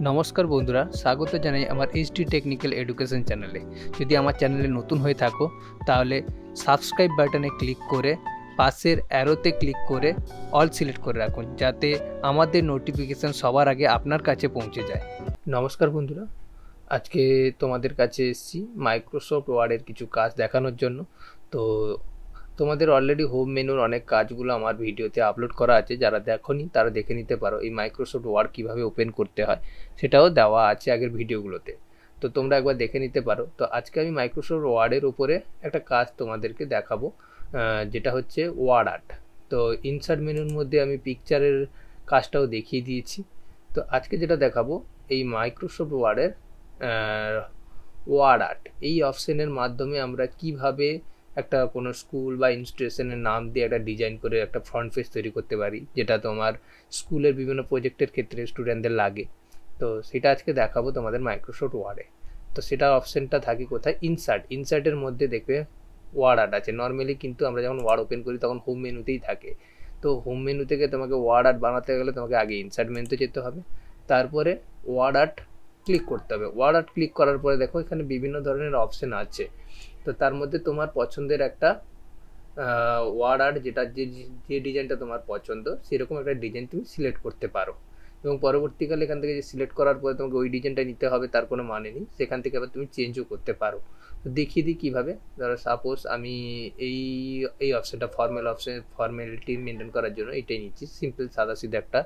নমস্কার বন্ধুরা, স্বাগত জানাই আমার এইচডি টেকনিক্যাল এডুকেশন চ্যানেলে। যদি আমার চ্যানেলে নতুন হয়ে থাকো তাহলে সাবস্ক্রাইব বাটনে ক্লিক করে পাশের অ্যারোতে ক্লিক করে অল সিলেক্ট করে রাখুন, যাতে আমাদের নোটিফিকেশান সবার আগে আপনার কাছে পৌঁছে যায়। নমস্কার বন্ধুরা, আজকে তোমাদের কাছে এসেছি মাইক্রোসফট ওয়ার্ডের কিছু কাজ দেখানোর জন্য। তো তোমাদের অলরেডি হোম মেনুর অনেক কাজগুলো আমার ভিডিওতে আপলোড করা আছে, যারা দেখোনি তারা দেখে নিতে পারো। এই মাইক্রোসফট ওয়ার্ড কীভাবে ওপেন করতে হয় সেটাও দেওয়া আছে আগের ভিডিওগুলোতে, তো তোমরা একবার দেখে নিতে পারো। তো আজকে আমি মাইক্রোসফট ওয়ার্ডের উপরে একটা কাজ তোমাদেরকে দেখাবো, যেটা হচ্ছে ওয়ার্ড আর্ট। তো ইনসার্ট মেনুর মধ্যে আমি পিকচারের কাজটাও দেখিয়ে দিয়েছি। তো আজকে যেটা দেখাবো এই মাইক্রোসফট ওয়ার্ডের ওয়ার্ড আর্ট, এই অপশনের মাধ্যমে আমরা কিভাবে একটা কোনো স্কুল বা ইনস্টিটিউশনের নাম দিয়ে একটা ডিজাইন করে একটা ফ্রন্ট পেজ তৈরি করতে পারি, যেটা তোমার স্কুলের বিভিন্ন প্রজেক্টের ক্ষেত্রে স্টুডেন্টদের লাগে। তো সেটা আজকে দেখাবো তোমাদের মাইক্রোসফট ওয়ার্ডে। তো সেটা অপশনটা থাকে কোথায়? ইনসার্টের মধ্যে দেখবে ওয়ার্ড আর্ট আছে। নর্মালি কিন্তু আমরা যখন ওয়ার্ড ওপেন করি তখন হোম মেনুতেই থাকে। তো হোম মেনু থেকে তোমাকে ওয়ার্ড আর্ট বানাতে গেলে তোমাকে আগে ইনসার্ট মেনুতে যেতে হবে, তারপরে ওয়ার্ড আর্ট ক্লিক করতে হবে। ওয়ার্ড আর্ট ক্লিক করার পরে দেখো এখানে বিভিন্ন ধরনের অপশন আছে। তো তার মধ্যে তোমার পছন্দের একটা ওয়ার্ড আর্ট, যেটা যে ডিজাইনটা তোমার পছন্দ সেরকম একটা ডিজাইন তুমি সিলেক্ট করতে পারো, এবং পরবর্তীকালে এখান থেকে যে সিলেক্ট করার পরে তোমাকে ওই ডিজাইনটা নিতে হবে তার কোনো মানে নেই, সেখান থেকে আবার তুমি চেঞ্জও করতে পারো। তো দেখিয়ে দিই কীভাবে। ধরো সাপোজ আমি এই অপশানটা ফর্মালিটি মেনটেন করার জন্য এটাই নিচ্ছি, সিম্পল সাদা সিধা একটা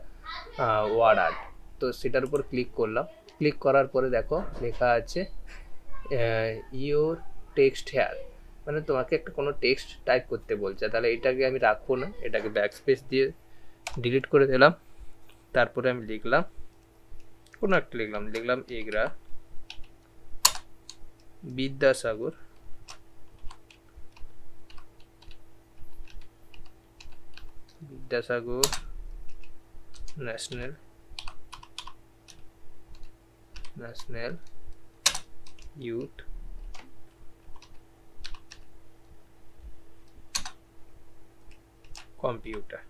ওয়ার্ড আর্ট। তো সেটার উপর ক্লিক করলাম। ক্লিক করার পরে দেখো লেখা আছে ইওর টেক্সট হেয়ার, মানে তোমাকে একটা কোনো টেক্সট টাইপ করতে বলছে। তাহলে এটাকে আমি রাখবো না, এটাকে ব্যাকস্পেস দিয়ে ডিলিট করে দিলাম। তারপরে আমি লিখলাম কোনো একটা লিখলাম Egra Vidyasagar national youth computer.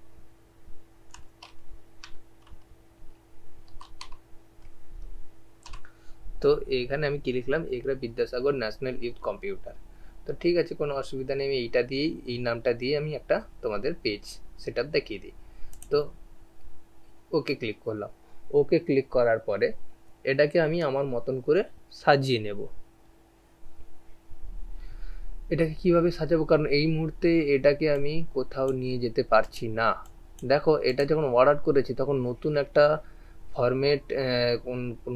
তো এখানে আমি কি লিখলাম? Egra Vidyasagar national youth computer. তো ঠিক আছে, কোনো অসুবিধা নেই, আমি এইটা দিয়েই এই নামটা দিয়ে আমি একটা তোমাদের পেজ সেটআপ দেখিয়ে দিই। তো ওকে ক্লিক করলাম। ওকে ক্লিক করার পরে এটাকে আমি আমার মতন করে সাজিয়ে নেব। এটাকে কিভাবে সাজাবো, কারণ এই মুহূর্তে এটাকে আমি কোথাও নিয়ে যেতে পারছি না। দেখো এটা যখন অর্ডার করেছি তখন নতুন একটা ফরম্যাট,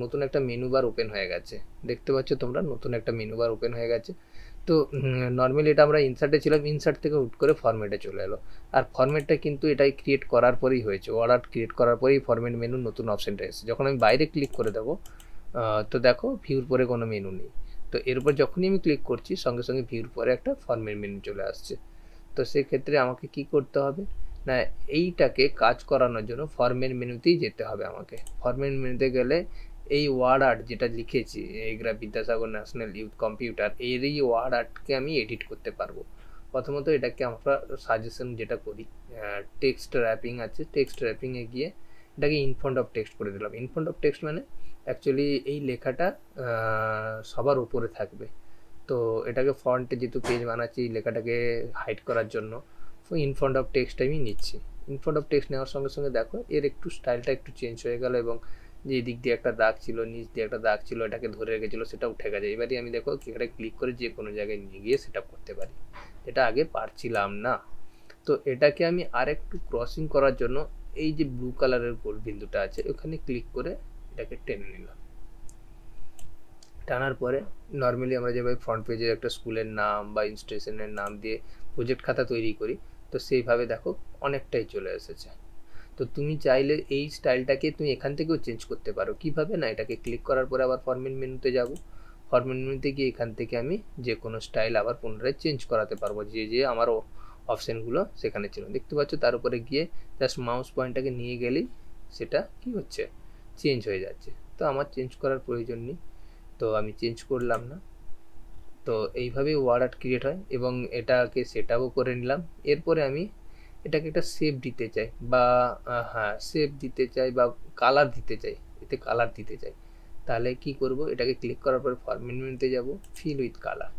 নতুন একটা মেনু বার ওপেন হয়ে গেছে। দেখতে পাচ্ছ তোমরা, নতুন একটা মেনু বার ওপেন হয়ে গেছে। তো নর্মালি এটা আমরা ইনসার্টে ছিলাম, ইনসার্ট থেকে হুট করে ফরম্যাটে চলে এলো। আর ফরম্যাটটা কিন্তু এটাই ক্রিয়েট করার পরেই হয়েছে, অর্ডার ক্রিয়েট করার পরেই ফরম্যাট মেনুর নতুন অপশানটা এসেছে। যখন আমি বাইরে ক্লিক করে দেবো তো দেখো ভিউর পরে কোনো মেনু নেই। তো এরপর যখনই আমি ক্লিক করছি সঙ্গে সঙ্গে ভিউর পরে একটা ফরম্যাট মেনু চলে আসছে। তো সেক্ষেত্রে আমাকে কি করতে হবে না, এইটাকে কাজ করানোর জন্য ফরম্যাট মেনুতেই যেতে হবে আমাকে। ফরম্যাট মেনুতে গেলে এই ওয়ার্ড আর্ট যেটা লিখেছি Egra Vidyasagar national youth computer, এর এই ওয়ার্ড আর্টকে আমি এডিট করতে পারবো। প্রথমত এটাকে আমরা সাজেশন যেটা করি, টেক্সট র্যাপিং আছে, টেক্সট র্যাপিংয়ে গিয়ে এটাকে ইনফ্রন্ট অফ টেক্সট করে দিলাম। ইনফ্রন্ট অফ টেক্সট মানে অ্যাকচুয়ালি এই লেখাটা সবার উপরে থাকবে। তো এটাকে ফন্টে যেহেতু পেজ বানাচ্ছি এই লেখাটাকে হাইড করার জন্য ইনফ্রন্ট অফ টেক্সট আমি নিচ্ছি। ইনফ্রন্ট অফ টেক্সট নেওয়ার সঙ্গে সঙ্গে দেখো এর একটু স্টাইলটা একটু চেঞ্জ হয়ে গেল, এবং যে দিক দিয়ে একটা দাগ ছিল, নিচ দিয়ে একটা দাগ ছিল, এটাকে ধরে রেখেছিলো, সেটা উঠে গেছে। এবারে আমি দেখো এখানে ক্লিক করে যে কোনো জায়গায় নিয়ে গিয়ে সেট আপ করতে পারি, যেটা আগে পারছিলাম না। তো এটাকে আমি আর একটু ক্রসিং করার জন্য এই যে ব্লু কালারের গোল বিন্দুটা আছে ওখানে ক্লিক করে এটাকে টেনে নিলাম। টানার পরে নর্মালি আমরা যেভাবে ফ্রন্ট পেজে একটা স্কুলের নাম বা ইনস্টিটিউশনের নাম দিয়ে প্রজেক্ট খাতা তৈরি করি, তো সেইভাবে দেখো অনেকটাই চলে এসেছে। তো তুমি চাইলে এই স্টাইলটাকে তুমি এখান থেকেও চেঞ্জ করতে পারো। কিভাবে না, এটাকে ক্লিক করার পরে আবার ফরম্যাট মেনুতে যাব। ফরম্যাট মেনুতে গিয়ে এখান থেকে আমি যে কোনো স্টাইল আবার পুনরায় চেঞ্জ করাতে পারবো, যে আমার অপশানগুলো সেখানে ছিল। দেখতে পাচ্ছ তার উপরে গিয়ে জাস্ট মাউস পয়েন্টটাকে নিয়ে গেলেই সেটা কি হচ্ছে, চেঞ্জ হয়ে যাচ্ছে। তো আমার চেঞ্জ করার প্রয়োজন নেই, তো আমি চেঞ্জ করলাম না। তো এইভাবেই ওয়ার্ড আর্ট ক্রিয়েট হয়, এবং এটাকে সেট আপও করে নিলাম। এরপরে আমি এটাকে একটা শেপ দিতে চাই বা শেপ দিতে চাই বা কালার দিতে চাই। এতে কালার দিতে চাই, তাহলে কি করব, এটাকে ক্লিক করার পর ফরম্যাট মেনুতে যাব, ফিল উইথ কালার।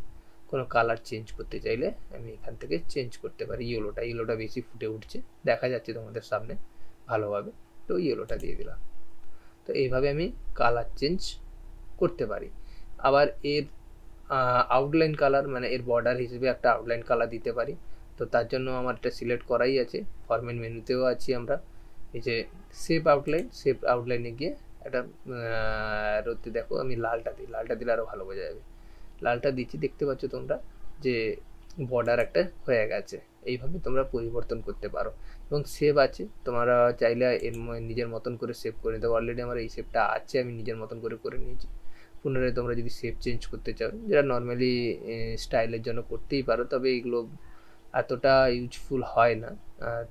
কোনো কালার চেঞ্জ করতে চাইলে আমি এখান থেকে চেঞ্জ করতে পারি। ইয়েলোটা বেশি ফুটে উঠছে, দেখা যাচ্ছে তোমাদের সামনে ভালোভাবে, তো ইয়েলোটা দিয়ে দিলাম। তো এইভাবে আমি কালার চেঞ্জ করতে পারি। আবার এর আউটলাইন কালার, মানে এর বর্ডার হিসেবে একটা আউটলাইন কালার দিতে পারি। তো তার জন্য আমার এটা সিলেক্ট করাই আছে, ফরম্যাট মেনুতেও আছি আমরা, এই যে শেপ আউটলাইনে গিয়ে একটা রোদে দেখো আমি লালটা দিলে আরও ভালো বোঝা যাবে। লালটা দিচ্ছি, দেখতে পাচ্ছ তোমরা যে বর্ডার একটা হয়ে গেছে। এইভাবে তোমরা পরিবর্তন করতে পারো। এবং সেভ আছে, তোমরা চাইলে এর নিজের মতন করে সেভ করে নিতে। অলরেডি আমার এই সেভটা আছে, আমি নিজের মতন করে নিয়েছি। পুনরায় তোমরা যদি সেভ চেঞ্জ করতে চাও, যেটা নর্মালি স্টাইলের জন্য করতেই পারো, তবে এগুলো এতটা ইউজফুল হয় না।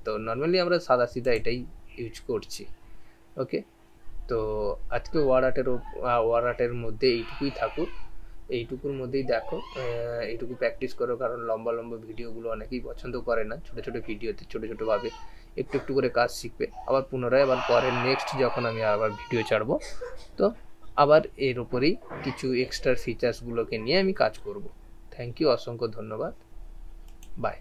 তো নর্মালি আমরা সাদা সিধা এটাই ইউজ করছি। ওকে, তো আজকে ওয়ার আর্টের মধ্যে এইটুকুই থাকুক, এইটুকুর মধ্যেই দেখো, এইটুকু প্র্যাকটিস করো, কারণ লম্বা ভিডিওগুলো অনেকেই পছন্দ করে না। ছোটো ভিডিওতে ছোটোভাবে একটু করে কাজ শিখবে। আবার পুনরায় পরের নেক্সট যখন আমি আবার ভিডিও ছাড়বো, তো আবার এর উপরেই কিছু এক্সট্রা ফিচার্সগুলোকে নিয়ে আমি কাজ করব। থ্যাংক ইউ, অসংখ্য ধন্যবাদ, বাই।